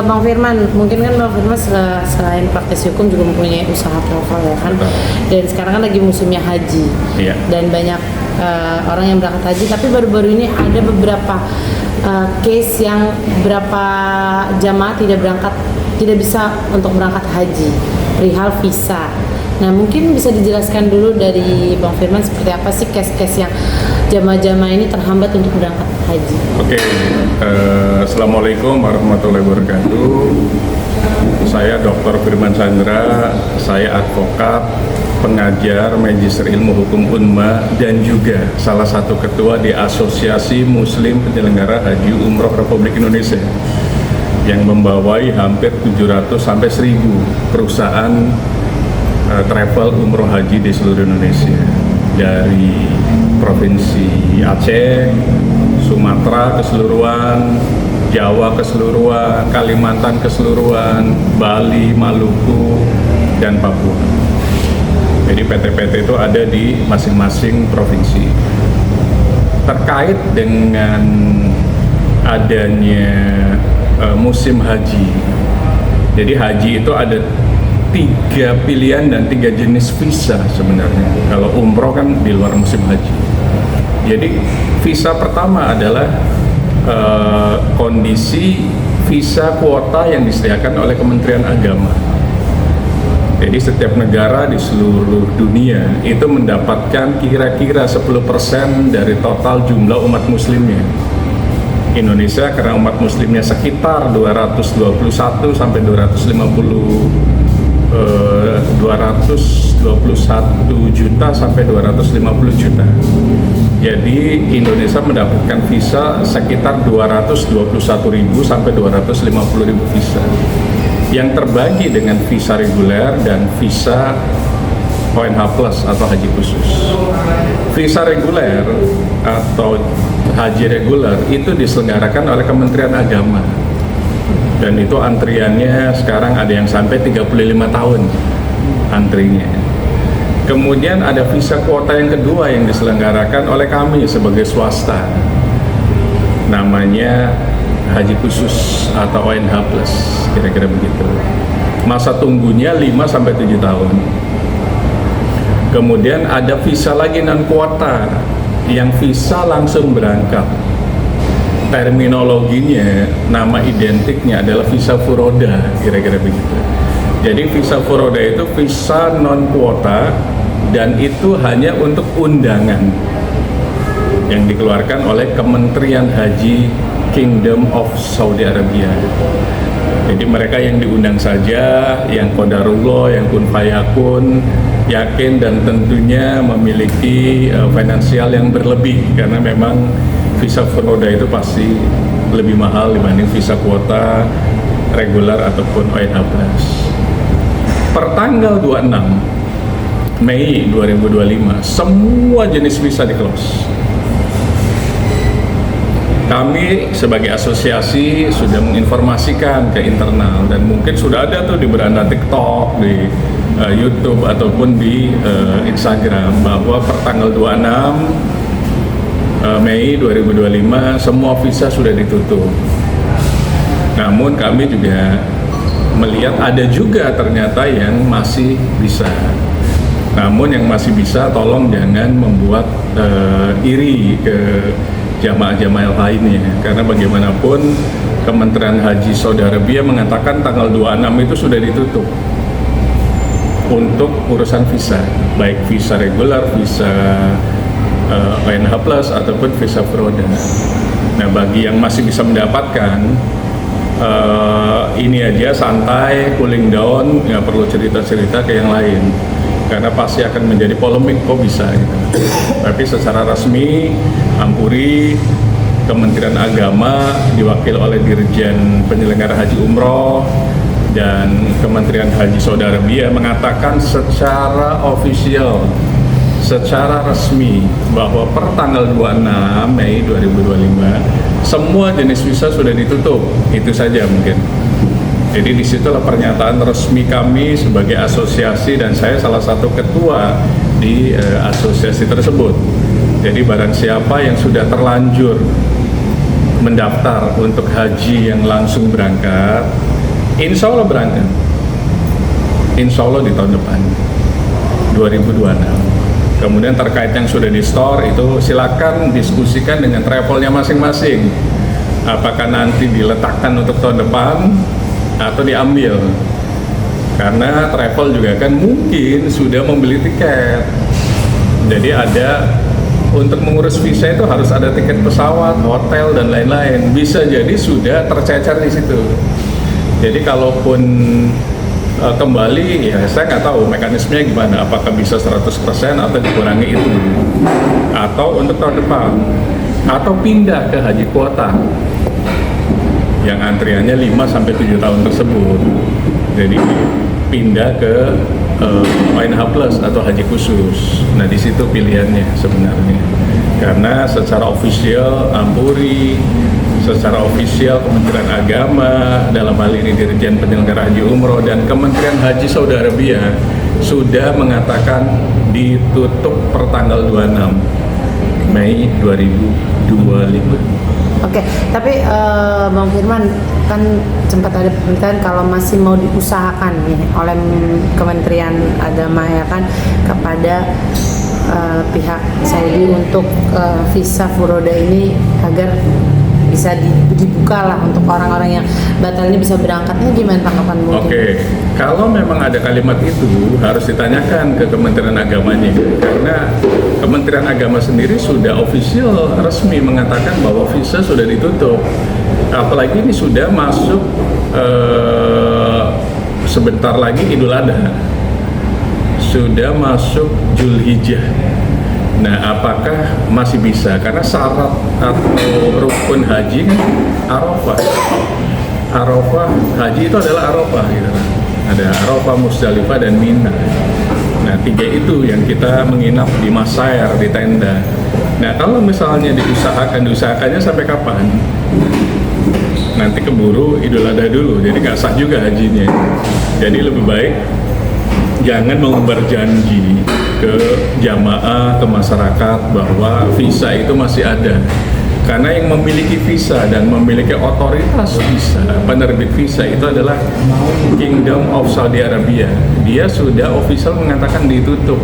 Bang Firman, mungkin kan Bang Firman selain praktis hukum juga mempunyai usaha travel ya kan. Dan sekarang kan lagi musimnya haji. Iya. Dan banyak orang yang berangkat haji, tapi baru-baru ini ada beberapa case yang beberapa jamaah tidak bisa untuk berangkat haji perihal visa. Nah, mungkin bisa dijelaskan dulu dari Bang Firman seperti apa sih case-case yang jamaah-jamaah ini terhambat untuk berangkat haji. Oke, Assalamualaikum warahmatullahi wabarakatuh. Saya Dr. Firman Chandra, saya advokat, pengajar, magister ilmu hukum UNMA, dan juga salah satu ketua di Asosiasi Muslim Penyelenggara Haji Umroh Republik Indonesia yang membawai hampir 700 sampai 1000 perusahaan travel umroh haji di seluruh Indonesia, dari Provinsi Aceh, Sumatera keseluruhan, Jawa keseluruhan, Kalimantan keseluruhan, Bali, Maluku, dan Papua. Jadi PT-PT itu ada di masing-masing provinsi. Terkait dengan adanya musim haji, jadi haji itu ada 3 pilihan dan 3 jenis visa sebenarnya. Kalau umroh kan di luar musim haji. Jadi visa pertama adalah kondisi visa kuota yang disediakan oleh Kementerian Agama. Jadi setiap negara di seluruh dunia itu mendapatkan kira-kira 10% dari total jumlah umat muslimnya. Indonesia karena umat muslimnya sekitar 221 sampai 221 juta sampai 250 juta. Jadi Indonesia mendapatkan visa sekitar 221.000 sampai 250.000 visa, yang terbagi dengan visa reguler dan visa ONH plus atau haji khusus. Visa reguler atau haji reguler itu diselenggarakan oleh Kementerian Agama, dan itu antriannya sekarang ada yang sampai 35 tahun antrinya. Kemudian ada visa kuota yang kedua yang diselenggarakan oleh kami sebagai swasta, namanya haji khusus atau ONH plus, kira-kira begitu. Masa tunggunya 5-7 tahun. Kemudian ada visa lagi non kuota yang visa langsung berangkat. Terminologinya, nama identiknya adalah visa furoda, kira-kira begitu. Jadi visa furoda itu visa non kuota, dan itu hanya untuk undangan yang dikeluarkan oleh Kementerian Haji Kingdom of Saudi Arabia. Jadi mereka yang diundang saja, yang qadarullah, yang kun fayakun, yakin dan tentunya memiliki finansial yang berlebih, karena memang visa furoda itu pasti lebih mahal dibanding visa kuota reguler ataupun ONH plus. Per tanggal 26 Mei 2025 semua jenis visa di-close. Kami sebagai asosiasi sudah menginformasikan ke internal, dan mungkin sudah ada tuh di beranda TikTok, di YouTube ataupun di Instagram, bahwa per tanggal 26 Mei 2025 semua visa sudah ditutup. Namun kami juga melihat ada juga ternyata yang masih bisa. Namun yang masih bisa, tolong jangan membuat iri ke jamaah-jamaah lainnya, karena bagaimanapun Kementerian Haji Saudi Arabia mengatakan tanggal 26 itu sudah ditutup untuk urusan visa, baik visa reguler, visa ONH plus ataupun visa furoda. Nah, bagi yang masih bisa mendapatkan, ini aja santai, cooling down, nggak perlu cerita-cerita ke yang lain, karena pasti akan menjadi polemik kok bisa gitu. Tapi secara resmi Ampuri, Kementerian Agama diwakil oleh Dirjen Penyelenggara Haji Umroh dan Kementerian Haji Saudi Arabia mengatakan secara ofisial, secara resmi, bahwa per tanggal 26 Mei 2025 semua jenis visa sudah ditutup. Itu saja mungkin. Jadi disitulah pernyataan resmi kami sebagai asosiasi, dan saya salah satu ketua di asosiasi tersebut. Jadi barang siapa yang sudah terlanjur mendaftar untuk haji yang langsung berangkat, insya Allah berangkat. Insya Allah di tahun depan 2026. Kemudian terkait yang sudah di store itu silakan diskusikan dengan travelnya masing-masing. Apakah nanti diletakkan untuk tahun depan atau diambil? Karena travel juga kan mungkin sudah membeli tiket. Jadi ada untuk mengurus visa itu harus ada tiket pesawat, hotel dan lain-lain. Bisa jadi sudah tercecer di situ. Jadi kalaupun kembali, ya saya nggak tahu mekanismenya gimana, apakah bisa 100% atau dikurangi itu, atau untuk tahun depan, atau pindah ke haji kuota yang antriannya 5-7 tahun tersebut, jadi pindah ke ONH Plus atau haji khusus. Nah di situ pilihannya sebenarnya, karena secara ofisial Ampuri, secara ofisial Kementerian Agama, dalam hal ini Dirjen Penyelenggara Haji Umroh dan Kementerian Haji Saudi Arabia sudah mengatakan ditutup per tanggal 26 Mei 2025. Oke, tapi Bang Firman kan sempat ada pemerintahan kalau masih mau diusahakan nih oleh Kementerian Agama ya kan kepada pihak Saudi untuk visa furoda ini agar bisa dibuka lah untuk orang-orang yang batal ini bisa berangkatnya, gimana tanggapan Bu? Oke, kalau memang ada kalimat itu harus ditanyakan ke Kementerian Agamanya, karena Kementerian Agama sendiri sudah official resmi mengatakan bahwa visa sudah ditutup. Apalagi ini sudah masuk sebentar lagi Idul Adha, sudah masuk Zulhijjah. Nah, apakah masih bisa? Karena syarat atau rukun haji kan Arafah. Arafah, haji itu adalah Arafah gitu kan. Ada Arafah, Musdalifah dan Mina. Nah, 3 itu yang kita menginap di Masair, di tenda. Nah, kalau misalnya diusahakannya sampai kapan? Nanti keburu Idul Adha dulu, jadi nggak sah juga hajinya. Jadi lebih baik jangan mengumbar janji ke jamaah, ke masyarakat bahwa visa itu masih ada. Karena yang memiliki visa dan memiliki otoritas visa, penerbit visa itu adalah Kingdom of Saudi Arabia. Dia sudah official mengatakan ditutup.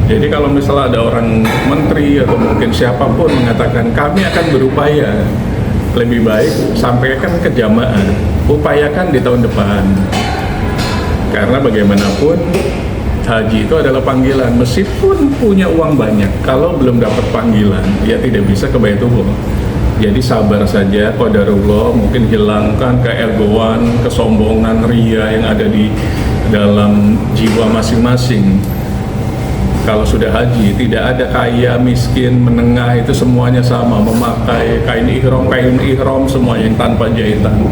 Jadi kalau misalnya ada orang menteri atau mungkin siapapun mengatakan kami akan berupaya, lebih baik sampaikan ke jamaah, upayakan di tahun depan. Karena bagaimanapun haji itu adalah panggilan, meskipun punya uang banyak, kalau belum dapat panggilan ya tidak bisa ke Baitullah. Jadi sabar saja, qadarullah, mungkin hilangkan keegoan, kesombongan, ria yang ada di dalam jiwa masing-masing. Kalau sudah haji, tidak ada kaya, miskin, menengah, itu semuanya sama, memakai kain ihram semua yang tanpa jahitan.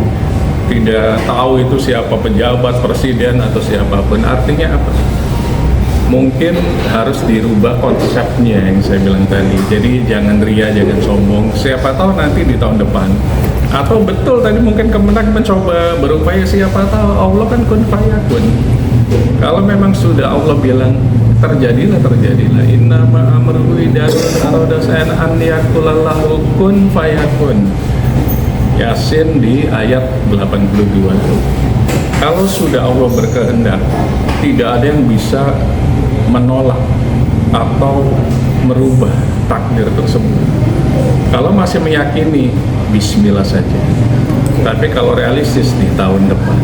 Tidak tahu itu siapa pejabat, presiden atau siapapun. Artinya apa? Mungkin harus dirubah konsepnya yang saya bilang tadi. Jadi jangan ria, jangan sombong. Siapa tahu nanti di tahun depan. Atau betul tadi mungkin Kemenang mencoba berupaya, siapa tahu. Allah kan kun fayakun. Kalau memang sudah Allah bilang terjadilah. Innama amruhu idza arada shay'an an yaqula lahu kun fayakun. Yasin di ayat 82. Kalau sudah Allah berkehendak, tidak ada yang bisa menolak atau merubah takdir tersebut. Kalau masih meyakini, bismillah saja. Tapi kalau realistis di tahun depan.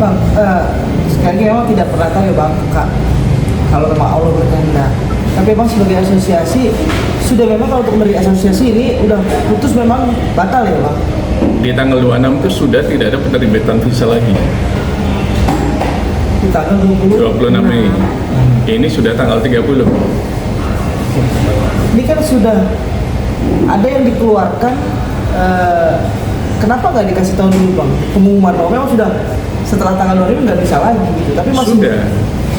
Bang, sekali lagi memang tidak pernah tahu ya Bang, Kak, kalau memang Allah berkehendak. Tapi Bang sebagai asosiasi, sudah memang kalau untuk dari asosiasi ini udah putus memang batal ya Bang? Di tanggal 26 itu sudah tidak ada penerbitan visa lagi. Di tanggal 26 Mei. Ini sudah tanggal 30. Ini kan sudah ada yang dikeluarkan, kenapa nggak dikasih tahu dulu Bang? Pengumuman bahwa memang sudah setelah tanggal 26 nggak bisa lagi gitu. Tapi masih sudah.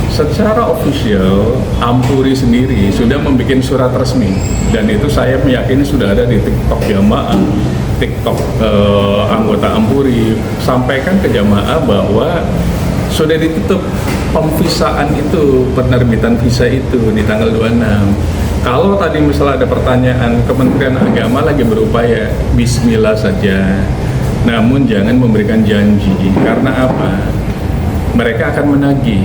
Secara official, Ampuri sendiri sudah membuat surat resmi, dan itu saya meyakini sudah ada di TikTok jamaah, TikTok anggota Ampuri. Sampaikan ke jamaah bahwa sudah ditutup pemvisaan itu, penerbitan visa itu di tanggal 26. Kalau tadi misalnya ada pertanyaan, Kementerian Agama lagi berupaya, bismillah saja. Namun jangan memberikan janji, karena apa? Mereka akan menagih.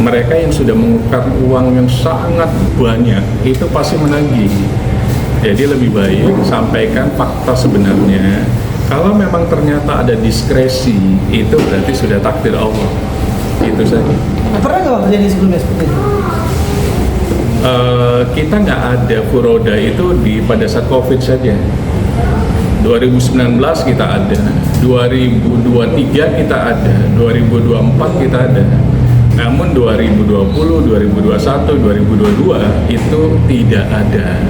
Mereka yang sudah mengeluarkan uang yang sangat banyak, itu pasti menagih. Jadi lebih baik sampaikan fakta sebenarnya. Kalau memang ternyata ada diskresi, itu berarti sudah takdir Allah. Itu saja. Pernah nggak Bang terjadi sebelumnya seperti itu? Kita nggak ada furoda itu pada saat COVID saja. 2019 kita ada, 2023 kita ada, 2024 kita ada. Namun 2020, 2021, 2022 itu tidak ada.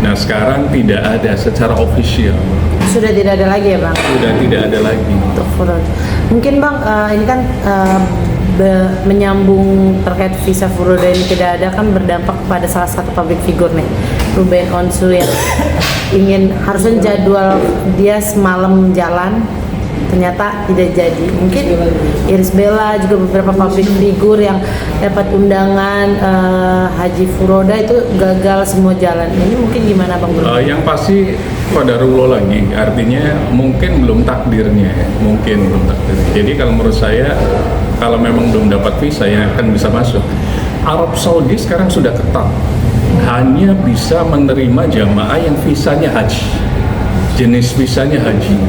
Nah sekarang tidak ada secara official. Sudah tidak ada lagi ya Bang? Sudah tidak ada lagi. Untuk furoda. Mungkin Bang, ini kan menyambung terkait visa furoda ini tidak ada kan berdampak pada salah satu public figure nih, Ruben Onsu, yang ingin harusnya jadwal dia semalam jalan ternyata tidak jadi. Mungkin Iris Bella juga beberapa public figure yang dapat undangan haji furoda itu gagal semua jalan. Ini mungkin gimana Bang Bro? Yang pasti qadarullah lagi, artinya mungkin belum takdirnya, mungkin belum takdirnya. Jadi kalau menurut saya, kalau memang belum dapat visa yang akan bisa masuk. Arab Saudi sekarang sudah ketat, hanya bisa menerima jamaah yang visanya haji, jenis visanya haji.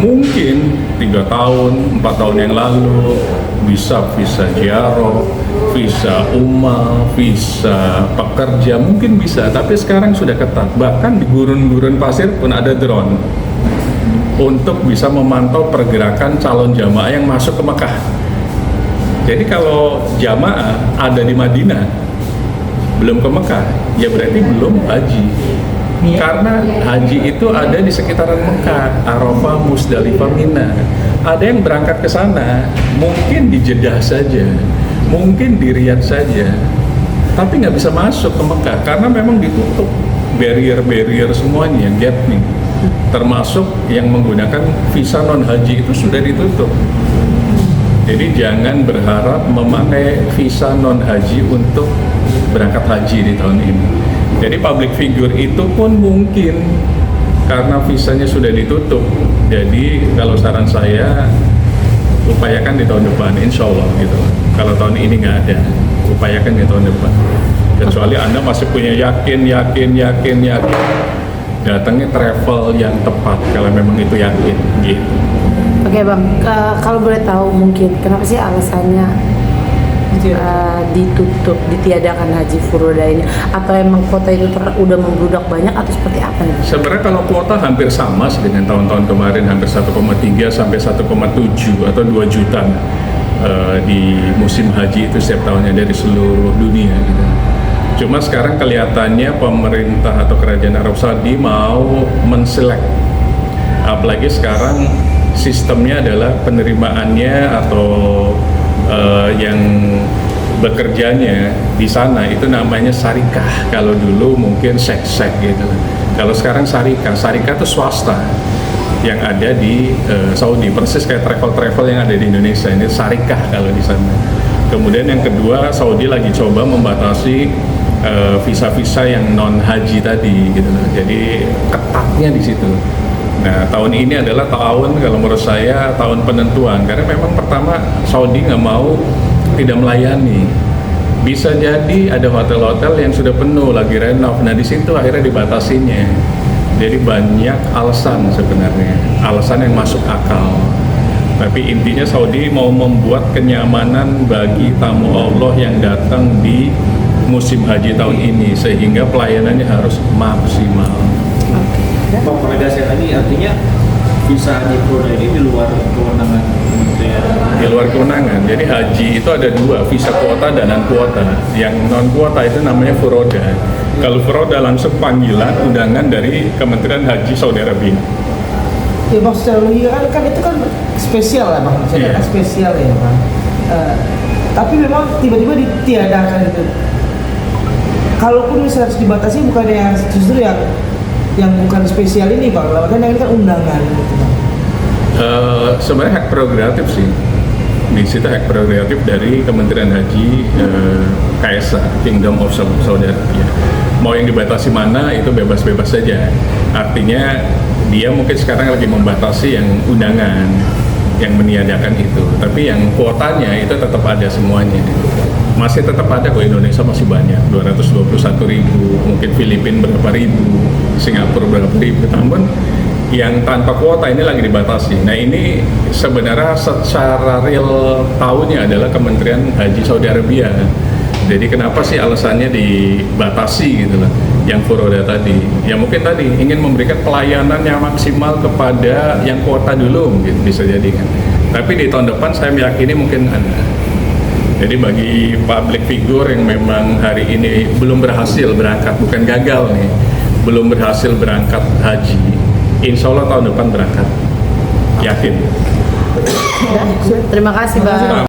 Mungkin 3 tahun, 4 tahun yang lalu bisa visa ziarah, visa umrah, visa pekerja, mungkin bisa, tapi sekarang sudah ketat. Bahkan di gurun-gurun pasir pun ada drone untuk bisa memantau pergerakan calon jamaah yang masuk ke Mekah. Jadi kalau jamaah ada di Madinah belum ke Mekah, ya berarti belum haji. Karena haji itu ada di sekitaran Mekah, Arafah, Musdalifah, Mina. Ada yang berangkat ke sana, mungkin di Jeddah saja, mungkin di Riyadh saja, tapi nggak bisa masuk ke Mekah karena memang ditutup barrier semuanya, gap nih. Termasuk yang menggunakan visa non haji itu sudah ditutup. Jadi jangan berharap memakai visa non haji untuk berangkat haji di tahun ini. Jadi public figure itu pun mungkin karena visanya sudah ditutup. Jadi kalau saran saya upayakan di tahun depan, insya Allah gitu. Kalau tahun ini nggak ada, upayakan di tahun depan. Kecuali Anda masih punya yakin. Datangnya travel yang tepat kalau memang itu yakin gitu. Oke Bang, kalau boleh tahu mungkin kenapa sih alasannya ditutup, ditiadakan haji furoda ini? Atau emang kuota itu udah membludak banyak atau seperti apa nih? Sebenarnya kalau kuota hampir sama dengan tahun-tahun kemarin, hampir 1,3 sampai 1,7 atau 2 juta di musim haji itu setiap tahunnya dari seluruh dunia gitu. Cuma sekarang kelihatannya pemerintah atau kerajaan Arab Saudi mau menselek, apalagi sekarang sistemnya adalah penerimaannya atau yang bekerjanya di sana itu namanya syarikah. Kalau dulu mungkin sek gitu. Kalau sekarang syarikah itu swasta yang ada di Saudi, persis kayak travel yang ada di Indonesia. Ini syarikah kalau di sana. Kemudian yang kedua, Saudi lagi coba membatasi visa-visa yang non haji tadi gitu. Jadi ketatnya di situ. Nah, tahun ini adalah tahun, kalau menurut saya, tahun penentuan. Karena memang pertama, Saudi nggak mau tidak melayani. Bisa jadi ada hotel-hotel yang sudah penuh, lagi renov. Nah, di situ akhirnya dibatasinya. Jadi banyak alasan sebenarnya, alasan yang masuk akal. Tapi intinya Saudi mau membuat kenyamanan bagi tamu Allah yang datang di musim haji tahun ini, sehingga pelayanannya harus maksimal. Bang, penegasan lagi, artinya visa haji furoda ini di luar kewenangan kementerian. Di luar kewenangan. Jadi haji itu ada 2, visa kuota dan non kuota. Yang non kuota itu namanya furoda. Kalau furoda langsung panggilan undangan dari Kementerian Haji Saudi Arabia. Ya Bang, secara logika kan itu kan spesial lah Bang, maksudnya kan spesial ya Bang. Tapi memang tiba-tiba ditiadakan itu. Kalaupun misalnya harus dibatasi, bukannya justru yang bukan spesial ini Bang, kan yang ini kan undangan gitu Bang. Sebenarnya hak prerogatif sih. Di situ hak prerogatif dari Kementerian Haji KSA, Kingdom of Saudi Arabia. Mau yang dibatasi mana itu bebas-bebas saja. Artinya dia mungkin sekarang lagi membatasi yang undangan, yang meniadakan itu. Tapi yang kuotanya itu tetap ada semuanya. Masih tetap ada kok, Indonesia masih banyak, 221.000, mungkin Filipina berapa ribu, Singapura berapa ribu. Namun yang tanpa kuota ini lagi dibatasi. Nah ini sebenarnya secara real tahunya adalah Kementerian Haji Saudi Arabia. Jadi kenapa sih alasannya dibatasi gitu loh, yang furoda tadi? Ya mungkin tadi ingin memberikan pelayanan yang maksimal kepada yang kuota dulu, mungkin bisa jadi kan. Tapi di tahun depan saya meyakini mungkin ada. Jadi bagi public figure yang memang hari ini belum berhasil berangkat, bukan gagal nih, belum berhasil berangkat haji, insya Allah tahun depan berangkat, yakin. Terima kasih Bang.